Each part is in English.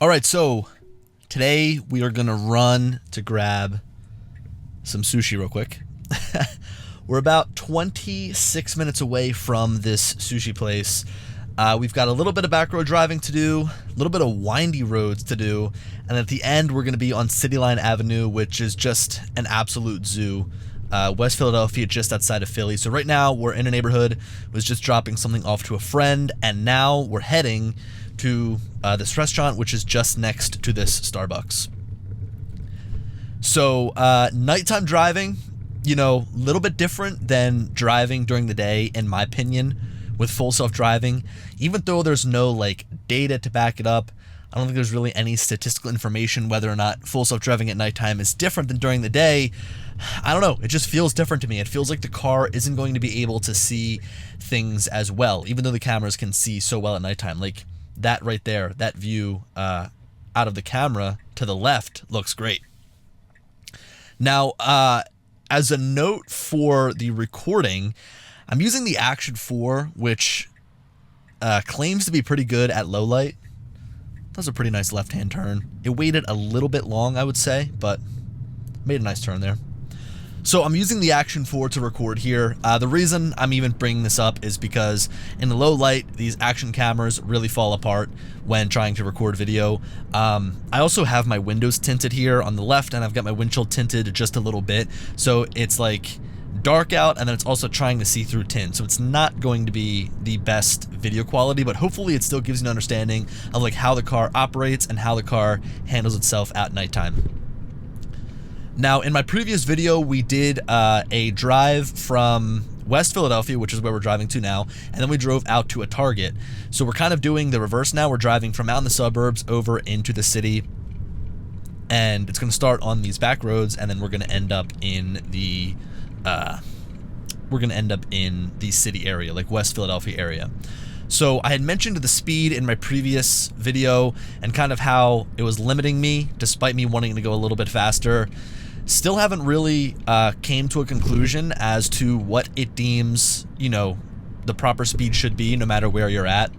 All right, so today we are gonna run to grab some sushi real quick. We're about 26 minutes away from this sushi place. We've got a little bit of back road driving to do, a little bit of windy roads to do, and at the end we're gonna be on City Avenue, which is just an absolute zoo. West Philadelphia, just outside of Philly. So right now we're in a neighborhood, was just dropping something off to a friend, and now we're heading to this restaurant, which is just next to this Starbucks. So nighttime driving, you know, a little bit different than driving during the day, in my opinion, with full self-driving. Even though there's no like data to back it up, I don't think there's really any statistical information whether or not full self-driving at nighttime is different than during the day. I don't know, it just feels different to me. It feels like the car isn't going to be able to see things as well, even though the cameras can see so well at nighttime. Like that right there, that view out of the camera to the left looks great. Now, as a note for the recording, I'm using the Action 4, which claims to be pretty good at low light. That was a pretty nice left-hand turn. It waited a little bit long, I would say, but made a nice turn there. So I'm using the Action 4 to record here. The reason I'm even bringing this up is because in the low light, these action cameras really fall apart when trying to record video. I also have my windows tinted here on the left, and I've got my windshield tinted just a little bit. So it's like dark out, and then it's also trying to see through tint. So it's not going to be the best video quality, but hopefully it still gives you an understanding of like how the car operates and how the car handles itself at nighttime. Now, in my previous video, we did a drive from West Philadelphia, which is where we're driving to now, and then we drove out to a Target. So we're kind of doing the reverse now. We're driving from out in the suburbs over into the city, and it's going to start on these back roads, and then we're going to end up in the city area, like West Philadelphia area. So I had mentioned the speed in my previous video and kind of how it was limiting me despite me wanting to go a little bit faster. Still haven't really came to a conclusion as to what it deems, you know, the proper speed should be no matter where you're at.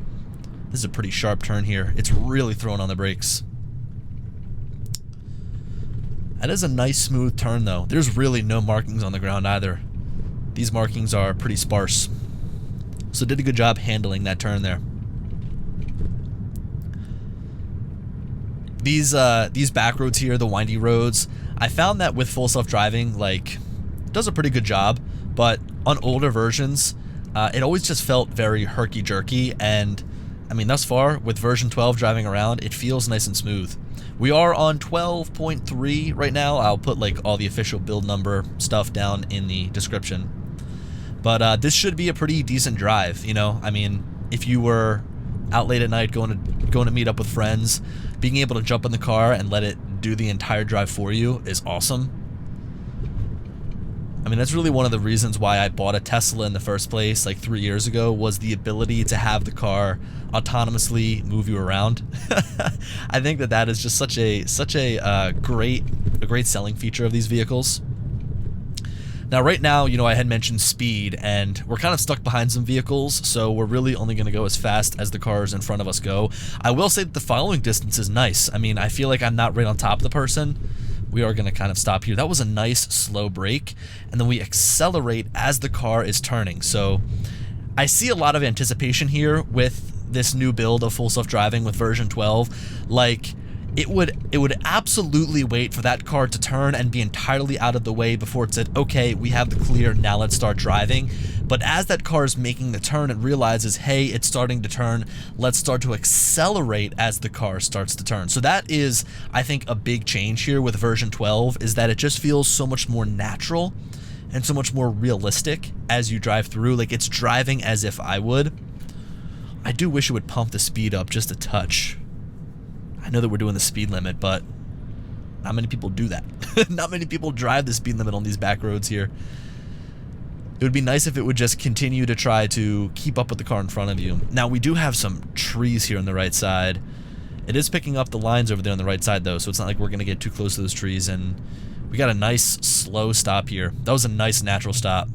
This is a pretty sharp turn here. It's really throwing on the brakes. That is a nice smooth turn though. There's really no markings on the ground either. These markings are pretty sparse. So did a good job handling that turn there. These back roads here, the windy roads, I found that with full self-driving, like, it does a pretty good job, but on older versions, it always just felt very herky-jerky, and I mean, thus far, with version 12 driving around, it feels nice and smooth. We are on 12.3 right now. I'll put like all the official build number stuff down in the description. But this should be a pretty decent drive, you know? I mean, if you were out late at night going to meet up with friends, being able to jump in the car and let it do the entire drive for you is awesome. I mean, that's really one of the reasons why I bought a Tesla in the first place, like 3 years ago, was the ability to have the car autonomously move you around. I think that is just such a great selling feature of these vehicles. Now, right now, you know, I had mentioned speed, and we're kind of stuck behind some vehicles, so we're really only going to go as fast as the cars in front of us go. I will say that the following distance is nice. I mean, I feel like I'm not right on top of the person. We are going to kind of stop here. That was a nice slow brake, and then we accelerate as the car is turning. So I see a lot of anticipation here with this new build of full self-driving with version 12. Like, it would absolutely wait for that car to turn and be entirely out of the way before it said, okay, we have the clear, now let's start driving. But as that car is making the turn, it realizes, hey, it's starting to turn, let's start to accelerate as the car starts to turn. So that is, I think, a big change here with version 12, is that it just feels so much more natural and so much more realistic as you drive through. Like, it's driving as if I would. I do wish it would pump the speed up just a touch. I know that we're doing the speed limit, but not many people do that. Not many people drive the speed limit on these back roads here. It would be nice if it would just continue to try to keep up with the car in front of you. Now, we do have some trees here on the right side. It is picking up the lines over there on the right side, though, so it's not like we're going to get too close to those trees. And we got a nice slow stop here. That was a nice natural stop.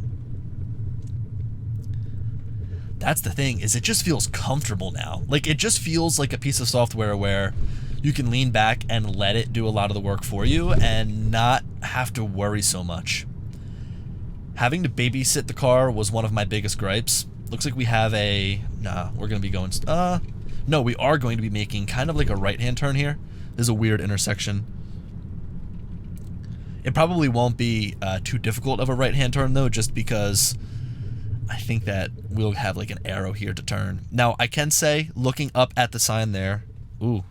That's the thing, is it just feels comfortable now. Like, it just feels like a piece of software where you can lean back and let it do a lot of the work for you and not have to worry so much. Having to babysit the car was one of my biggest gripes. Looks like we have a... Nah, we're going to be going... no, we are going to be making kind of like a right-hand turn here. This is a weird intersection. It probably won't be too difficult of a right-hand turn, though, just because I think that we'll have like an arrow here to turn. Now, I can say, looking up at the sign there... Ooh.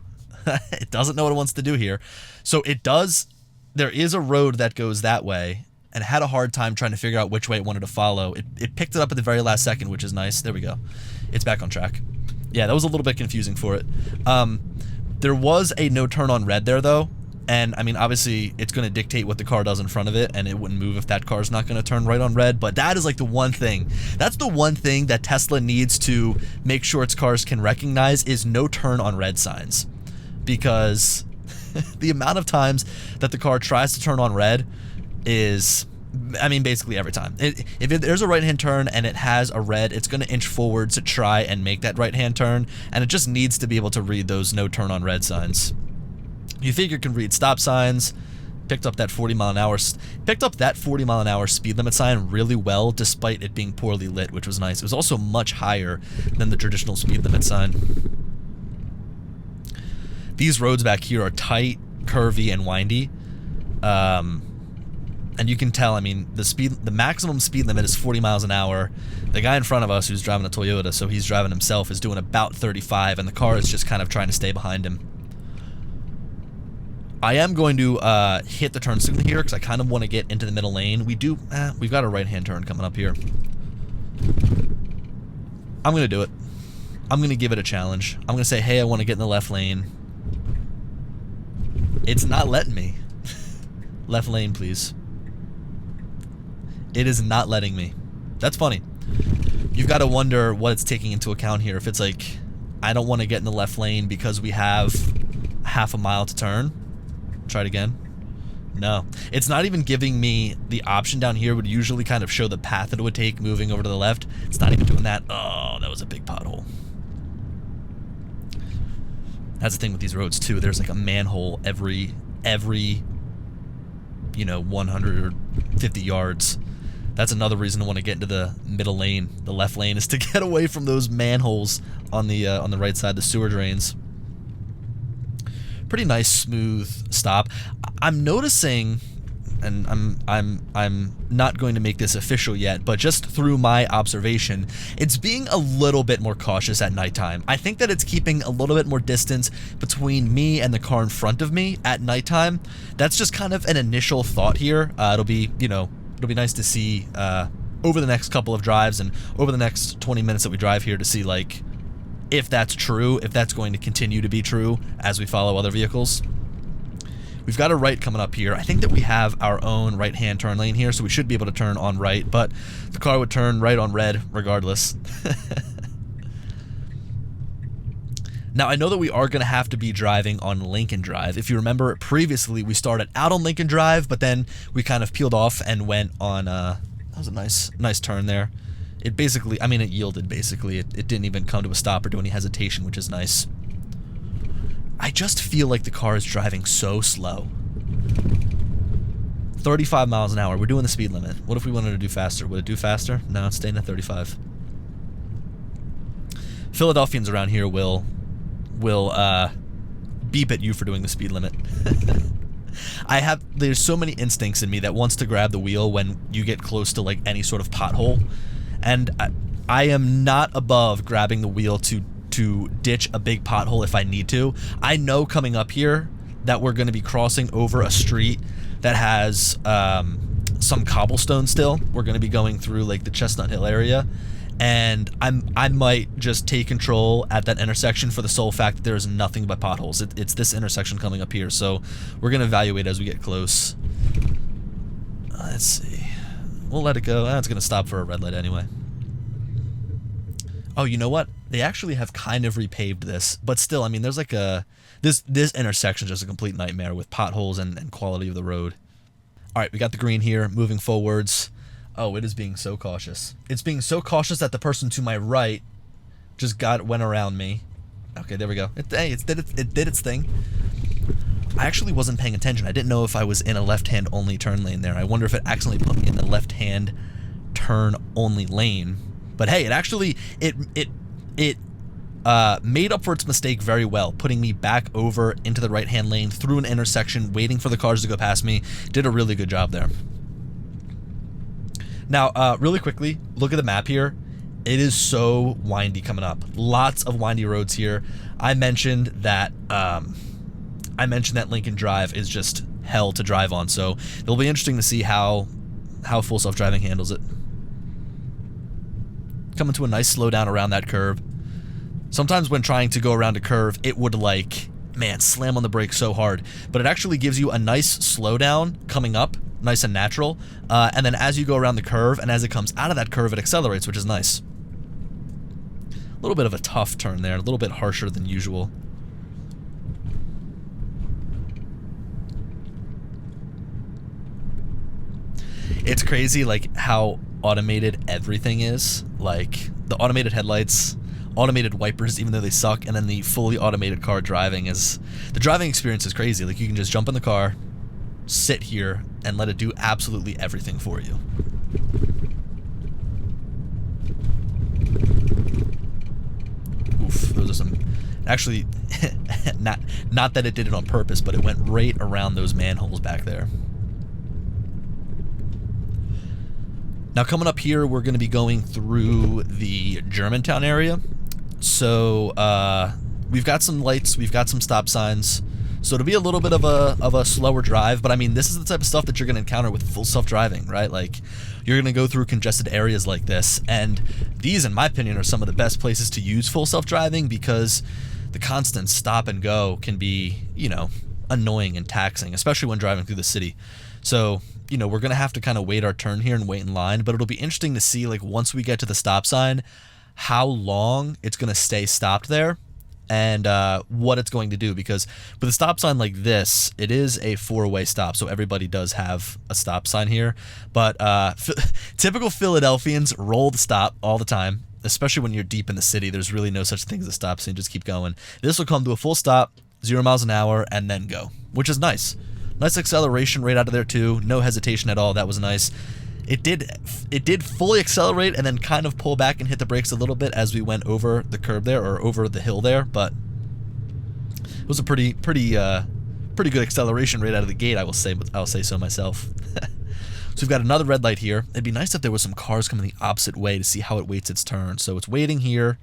It doesn't know what it wants to do here. So it does... There is a road that goes that way, and had a hard time trying to figure out which way it wanted to follow. It picked it up at the very last second, which is nice. There we go. It's back on track. Yeah, that was a little bit confusing for it. There was a no turn on red there, though. And, I mean, obviously, it's going to dictate what the car does in front of it, and it wouldn't move if that car's not going to turn right on red. But that is, like, the one thing. That's the one thing that Tesla needs to make sure its cars can recognize is no turn on red signs. Because the amount of times that the car tries to turn on red is, I mean, basically every time. If there's a right-hand turn and it has a red, it's going to inch forward to try and make that right-hand turn, and it just needs to be able to read those no turn on red signs. You figure it can read stop signs, picked up that 40 mile an hour speed limit sign really well, despite it being poorly lit, which was nice. It was also much higher than the traditional speed limit sign. These roads back here are tight, curvy, and windy. And you can tell, I mean, the maximum speed limit is 40 miles an hour. The guy in front of us, who's driving a Toyota, so he's driving himself, is doing about 35, and the car is just kind of trying to stay behind him. I am going to hit the turn signal here, because I kind of want to get into the middle lane. We've got a right-hand turn coming up here. I'm going to do it. I'm going to give it a challenge. I'm going to say, hey, I want to get in the left lane. It's not letting me. Left lane, please. It is not letting me. That's funny. You've got to wonder what it's taking into account here. If it's like, I don't want to get in the left lane because we have half a mile to turn. Try it again. No. It's not even giving me the option down here. It would usually kind of show the path that it would take moving over to the left. It's not even doing that. Oh, that was a big pothole. That's the thing with these roads too. There's like a manhole every 150 yards. That's another reason to want to get into the middle lane. The left lane is to get away from those manholes on the right side, the sewer drains. Pretty nice, smooth stop. I'm noticing, and I'm not going to make this official yet, but just through my observation, it's being a little bit more cautious at nighttime. I think that it's keeping a little bit more distance between me and the car in front of me at nighttime. That's just kind of an initial thought here. It'll be nice to see over the next couple of drives and over the next 20 minutes that we drive here to see, like, if that's true, if that's going to continue to be true as we follow other vehicles. We've got a right coming up here. I think that we have our own right-hand turn lane here, so we should be able to turn on right, but the car would turn right on red regardless. Now, I know that we are going to have to be driving on Lincoln Drive. If you remember, previously we started out on Lincoln Drive, but then we kind of peeled off and went on, that was a nice turn there. It basically, I mean, it yielded, basically. It didn't even come to a stop or do any hesitation, which is nice. I just feel like the car is driving so slow. 35 miles an hour. We're doing the speed limit. What if we wanted to do faster? Would it do faster? No, it's staying at 35. Philadelphians around here will beep at you for doing the speed limit. There's so many instincts in me that wants to grab the wheel when you get close to like any sort of pothole. And I am not above grabbing the wheel to ditch a big pothole if I need to. I know coming up here that we're going to be crossing over a street that has some cobblestone still. We're going to be going through like the Chestnut Hill area, and I might just take control at that intersection for the sole fact that there's nothing but potholes. It's this intersection coming up here, so we're going to evaluate as we get close. Let's see. We'll let it go. It's going to stop for a red light anyway. Oh, you know what? They actually have kind of repaved this, but still, I mean, there's like this intersection is just a complete nightmare with potholes and quality of the road. All right, we got the green here, moving forwards. Oh, it is being so cautious. It's being so cautious that the person to my right just went around me. Okay, there we go. Hey, it did its thing. I actually wasn't paying attention. I didn't know if I was in a left-hand only turn lane there. I wonder if it accidentally put me in the left-hand turn only lane. But hey, it actually made up for its mistake very well, putting me back over into the right-hand lane through an intersection, waiting for the cars to go past me. Did a really good job there. Now, really quickly, look at the map here. It is so windy coming up. Lots of windy roads here. I mentioned that Lincoln Drive is just hell to drive on, so it'll be interesting to see how full self-driving handles it. Coming to a nice slowdown around that curve. Sometimes when trying to go around a curve, it would like, man, slam on the brakes so hard, but it actually gives you a nice slowdown coming up, nice and natural, and then as you go around the curve and as it comes out of that curve, it accelerates, which is nice. A little bit of a tough turn there, a little bit harsher than usual. It's crazy like how automated everything is. Like the automated headlights, automated wipers, even though they suck, and then the fully automated car driving is... The driving experience is crazy. Like you can just jump in the car, sit here, and let it do absolutely everything for you. Oof, those are some... Actually, not that it did it on purpose, but it went right around those manholes back there. Now coming up here, we're going to be going through the Germantown area. So we've got some lights, we've got some stop signs. So it'll be a little bit of a slower drive, but I mean, this is the type of stuff that you're going to encounter with full self-driving, right? Like, you're going to go through congested areas like this, and these, in my opinion, are some of the best places to use full self-driving because the constant stop and go can be, you know, annoying and taxing, especially when driving through the city. So, you know, we're going to have to kind of wait our turn here and wait in line, but it'll be interesting to see, like, once we get to the stop sign, how long it's going to stay stopped there. And what it's going to do, because with a stop sign like this, it is a four-way stop, so everybody does have a stop sign here. But typical Philadelphians roll the stop all the time, especially when you're deep in the city. There's really no such thing as a stop sign, just keep going. This will come to a full stop, 0 miles an hour, and then go, which is nice. Nice acceleration right out of there too, no hesitation at all. That was nice. It did fully accelerate and then kind of pull back and hit the brakes a little bit as we went over the curb there, or over the hill there, but it was a pretty good acceleration right out of the gate, I'll say so myself. So we've got another red light here. It'd be nice if there was some cars coming the opposite way to see how it waits its turn. So it's waiting here,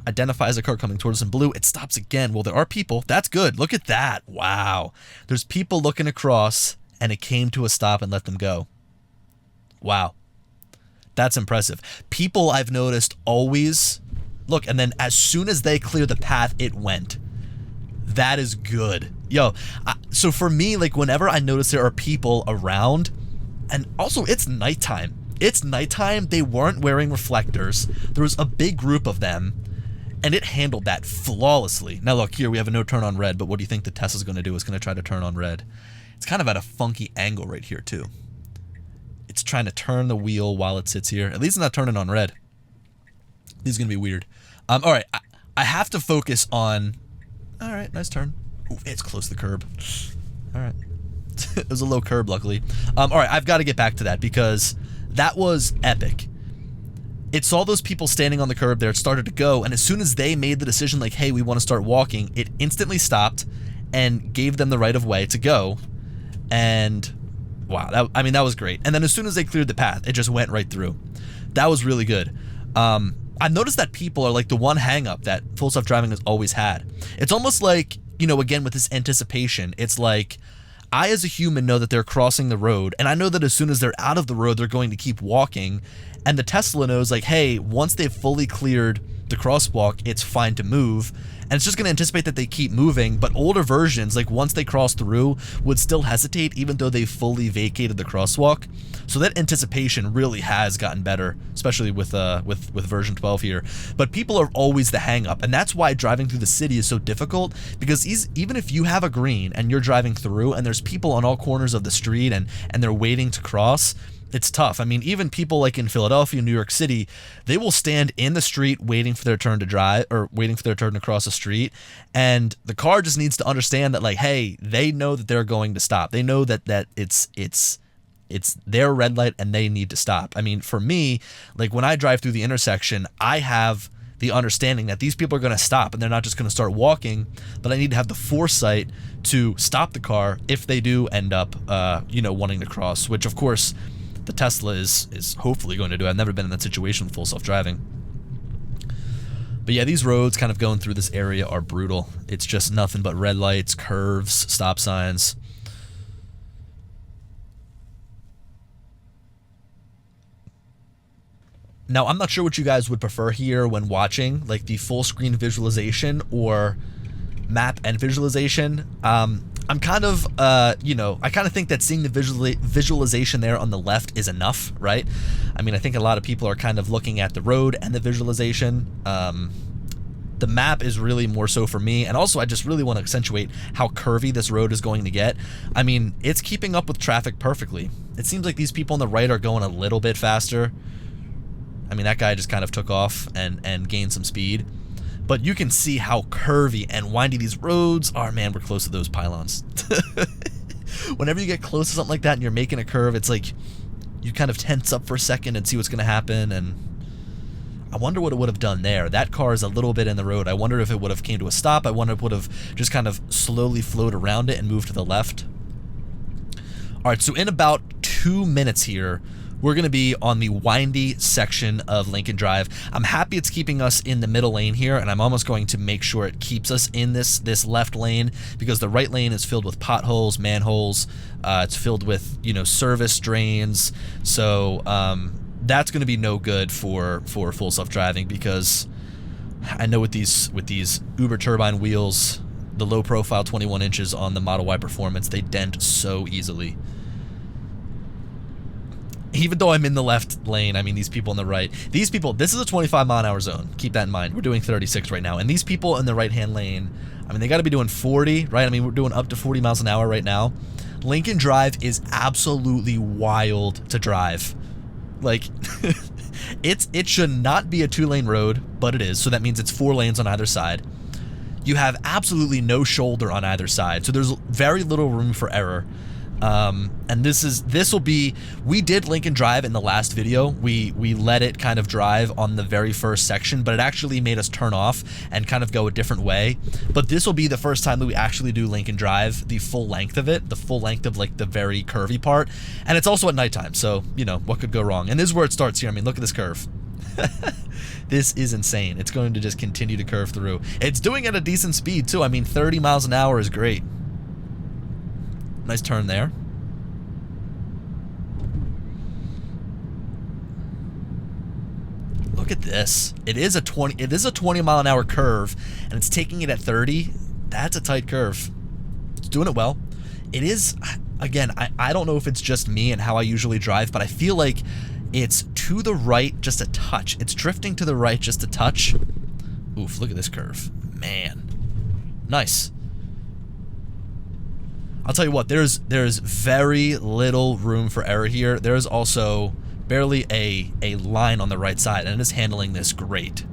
identifies a car coming towards us in blue, it stops again. Well, there are people. That's good. Look at that. Wow. There's people looking across, and it came to a stop and let them go. Wow. That's impressive. People, I've noticed, always look, and then as soon as they clear the path, it went. That is good. Yo, so for me, like, whenever I notice there are people around, and also it's nighttime. It's nighttime. They weren't wearing reflectors. There was a big group of them, and it handled that flawlessly. Now look, here we have a no turn on red, but what do you think the Tesla's going to do? It's going to try to turn on red. It's kind of at a funky angle right here too. It's trying to turn the wheel while it sits here. At least it's not turning on red. This is going to be weird. All right, I have to focus on... All right, nice turn. Ooh, it's close to the curb. All right. It was a low curb, luckily. All right, I've got to get back to that because that was epic. It saw those people standing on the curb there. It started to go, and as soon as they made the decision, like, hey, we want to start walking, it instantly stopped and gave them the right of way to go. And... wow, that was great. And then as soon as they cleared the path, it just went right through. That was really good. I've noticed that people are like the one hang-up that full self-driving has always had. It's almost like, you know, again, with this anticipation, it's like, I as a human know that they're crossing the road, and I know that as soon as they're out of the road, they're going to keep walking, and the Tesla knows, like, hey, once they've fully cleared the crosswalk, it's fine to move, and it's just going to anticipate that they keep moving. But older versions, like once they cross through, would still hesitate even though they fully vacated the crosswalk. So that anticipation really has gotten better, especially with version 12 here. But people are always the hang up, and that's why driving through the city is so difficult, because even if you have a green and you're driving through and there's people on all corners of the street and they're waiting to cross, it's tough. I mean, even people like in Philadelphia, New York City, they will stand in the street waiting for their turn to drive, or waiting for their turn to cross the street. And the car just needs to understand that, like, hey, they know that they're going to stop. They know that it's their red light and they need to stop. I mean, for me, like when I drive through the intersection, I have the understanding that these people are going to stop and they're not just going to start walking, but I need to have the foresight to stop the car if they do end up, wanting to cross, which of course the Tesla is hopefully going to do. I've never been in that situation with full self-driving. But yeah, these roads kind of going through this area are brutal. It's just nothing but red lights, curves, stop signs. Now, I'm not sure what you guys would prefer here when watching, like the full screen visualization or map and visualization. I'm kind of, I kind of think that seeing the visualization there on the left is enough, right? I mean, I think a lot of people are kind of looking at the road and the visualization. The map is really more so for me, and also I just really want to accentuate how curvy this road is going to get. I mean, it's keeping up with traffic perfectly. It seems like these people on the right are going a little bit faster. I mean, that guy just kind of took off and gained some speed. But you can see how curvy and windy these roads are. Man, we're close to those pylons. Whenever you get close to something like that and you're making a curve, it's like you kind of tense up for a second and see what's going to happen. And I wonder what it would have done there. That car is a little bit in the road. I wonder if it would have came to a stop. I wonder if it would have just kind of slowly flowed around it and moved to the left. All right, so in about 2 minutes here, we're going to be on the windy section of Lincoln Drive. I'm happy it's keeping us in the middle lane here, and I'm almost going to make sure it keeps us in this left lane, because the right lane is filled with potholes, manholes. It's filled with, service drains. So that's going to be no good for full self-driving, because I know with these Uber turbine wheels, the low profile 21 inches on the Model Y Performance, they dent so easily. Even though I'm in the left lane, I mean, these people on the right, this is a 25 mile an hour zone. Keep that in mind. We're doing 36 right now. And these people in the right-hand lane, I mean, they got to be doing 40, right? I mean, we're doing up to 40 miles an hour right now. Lincoln Drive is absolutely wild to drive. Like, it should not be a 2-lane road, but it is. So that means it's 4 lanes on either side. You have absolutely no shoulder on either side. So there's very little room for error. And we did Lincoln Drive in the last video. We let it kind of drive on the very first section, but it actually made us turn off and kind of go a different way. But this will be the first time that we actually do Lincoln Drive, the full length of it, the full length of like the very curvy part. And it's also at nighttime, so, what could go wrong? And this is where it starts here. I mean, look at this curve. This is insane. It's going to just continue to curve through. It's doing at a decent speed too. I mean, 30 miles an hour is great. Nice turn there. Look at this. It is a 20 mile an hour curve, and it's taking it at 30. That's a tight curve. It's doing it well. It is, again, I don't know if it's just me and how I usually drive, but I feel like it's to the right just a touch. It's drifting to the right just a touch. Oof, look at this curve. Man. Nice. I'll tell you what, there's very little room for error here. There's also barely a line on the right side, and it is handling this great.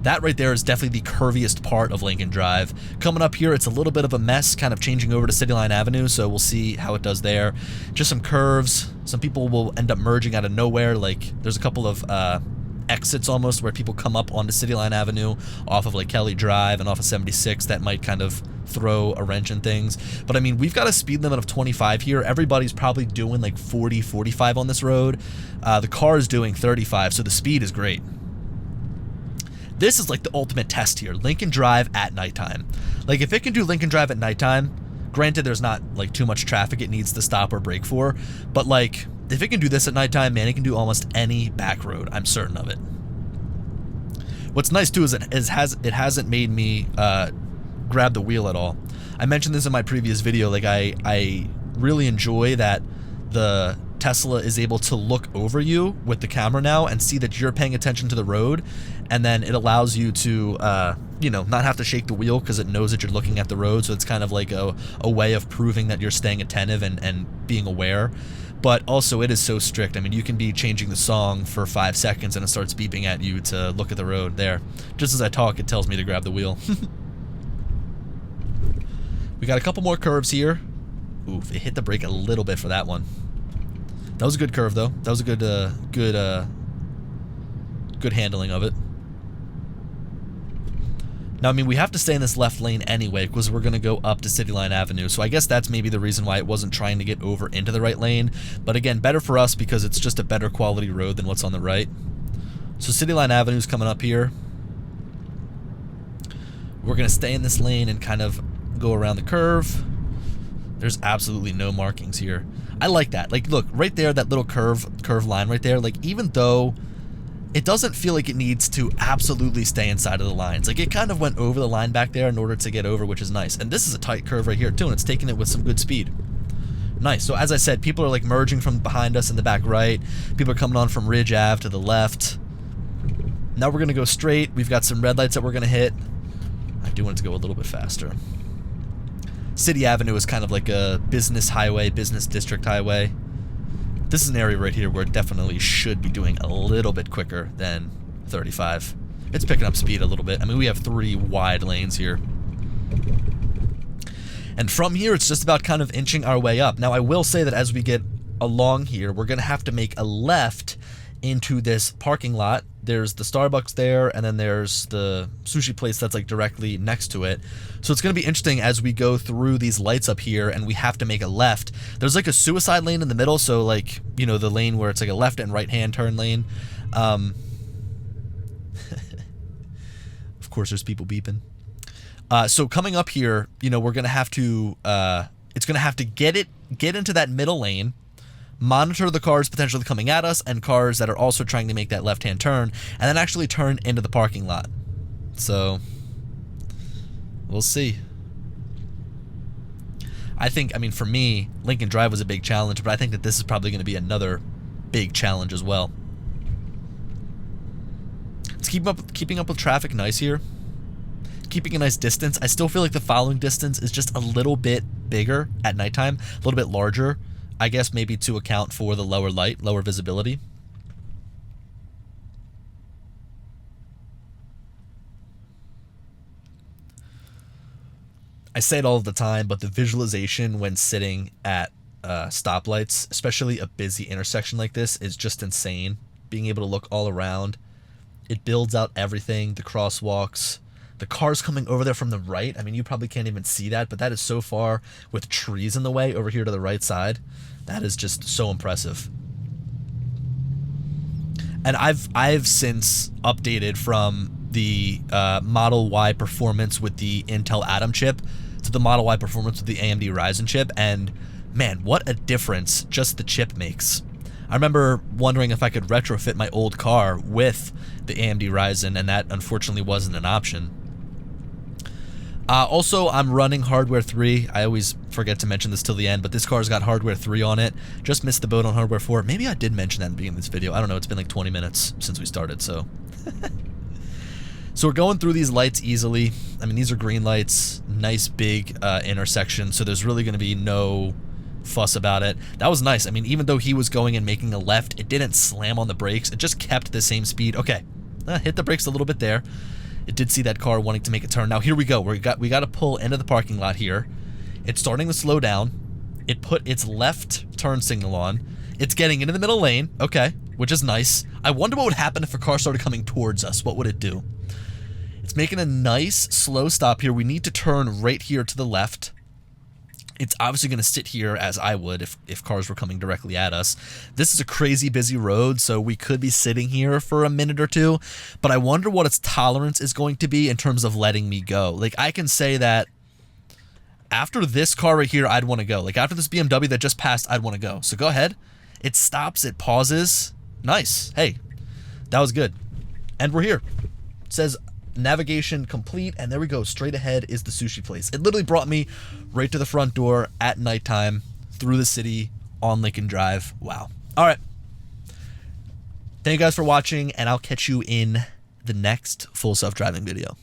That right there is definitely the curviest part of Lincoln Drive. Coming up here, it's a little bit of a mess, kind of changing over to City Line Avenue, so we'll see how it does there. Just some curves. Some people will end up merging out of nowhere. Like, there's a couple of exits almost where people come up onto City Line Avenue off of like Kelly Drive and off of 76 that might kind of throw a wrench in things. But I mean, we've got a speed limit of 25 here. Everybody's probably doing like 40, 45 on this road. The car is doing 35, so the speed is great. This is like the ultimate test here. Lincoln Drive at nighttime. Like, if it can do Lincoln Drive at nighttime, granted there's not like too much traffic it needs to stop or brake for, but like, if it can do this at nighttime, man, it can do almost any back road. I'm certain of it. What's nice too is it hasn't made me grab the wheel at all. I mentioned this in my previous video. Like, I really enjoy that the Tesla is able to look over you with the camera now and see that you're paying attention to the road, and then it allows you to, you know, not have to shake the wheel because it knows that you're looking at the road, so it's kind of like a way of proving that you're staying attentive and being aware. But also, it is so strict. I mean, you can be changing the song for 5 seconds and it starts beeping at you to look at the road there. Just as I talk, it tells me to grab the wheel. We got a couple more curves here. Oof, it hit the brake a little bit for that one. That was a good curve, though. That was a good handling of it. Now, I mean, we have to stay in this left lane anyway because we're going to go up to City Line Avenue. So I guess that's maybe the reason why it wasn't trying to get over into the right lane. But again, better for us because it's just a better quality road than what's on the right. So City Line Avenue is coming up here. We're going to stay in this lane and kind of go around the curve. There's absolutely no markings here. I like that. Like, look, right there, that little curve line right there. Like, even though it doesn't feel like it needs to absolutely stay inside of the lines. Like, it kind of went over the line back there in order to get over, which is nice. And this is a tight curve right here, too, and it's taking it with some good speed. Nice. So, as I said, people are, like, merging from behind us in the back right. People are coming on from Ridge Ave to the left. Now we're going to go straight. We've got some red lights that we're going to hit. I do want it to go a little bit faster. City Avenue is kind of like a business highway, business district highway. This is an area right here where it definitely should be doing a little bit quicker than 35. It's picking up speed a little bit. I mean, we have 3 wide lanes here. And from here, it's just about kind of inching our way up. Now, I will say that as we get along here, we're going to have to make a left into this parking lot. There's the Starbucks there, and then there's the sushi place that's like directly next to it. So it's going to be interesting as we go through these lights up here and we have to make a left. There's like a suicide lane in the middle, so like, you know, the lane where it's like a left and right hand turn lane. Of course, there's people beeping. So coming up here, you know, we're going to have to, it's going to have to get into that middle lane, monitor the cars potentially coming at us and cars that are also trying to make that left-hand turn, and then actually turn into the parking lot. So, we'll see. I think, I mean, for me, Lincoln Drive was a big challenge, but I think that this is probably going to be another big challenge as well. It's keeping up with traffic nice here. Keeping a nice distance. I still feel like the following distance is just a little bit bigger at nighttime, a little bit larger. I guess maybe to account for the lower light, lower visibility. I say it all the time, but the visualization when sitting at stoplights, especially a busy intersection like this, is just insane. Being able to look all around. It builds out everything, the crosswalks, the cars coming over there from the right. I mean, you probably can't even see that, but that is so far with trees in the way over here to the right side. That is just so impressive. And I've since updated from the Model Y performance with the Intel Atom chip to the Model Y performance with the AMD Ryzen chip, and man, what a difference just the chip makes. I remember wondering if I could retrofit my old car with the AMD Ryzen, and that unfortunately wasn't an option. Also, I'm running Hardware 3. I always forget to mention this till the end, but this car's got Hardware 3 on it. Just missed the boat on Hardware 4. Maybe I did mention that in the beginning of this video. I don't know. It's been like 20 minutes since we started, so. So we're going through these lights easily. I mean, these are green lights. Nice big intersection, so there's really going to be no fuss about it. That was nice. I mean, even though he was going and making a left, it didn't slam on the brakes. It just kept the same speed. Okay, hit the brakes a little bit there. It did see that car wanting to make a turn. Now here we go. We got to pull into the parking lot here. It's starting to slow down. It put its left turn signal on. It's getting into the middle lane. Okay, which is nice. I wonder what would happen if a car started coming towards us. What would it do? It's making a nice slow stop here. We need to turn right here to the left. It's obviously going to sit here as I would if cars were coming directly at us. This is a crazy busy road, so we could be sitting here for a minute or two, but I wonder what its tolerance is going to be in terms of letting me go. Like, I can say that after this car right here, I'd want to go. Like, after this BMW that just passed, I'd want to go. So go ahead. It stops, it pauses. Nice. Hey, that was good. And we're here. It says navigation complete, and there we go. Straight ahead is the sushi place. It literally brought me right to the front door at nighttime through the city on Lincoln Drive. Wow. All right. Thank you guys for watching, and I'll catch you in the next full self-driving video.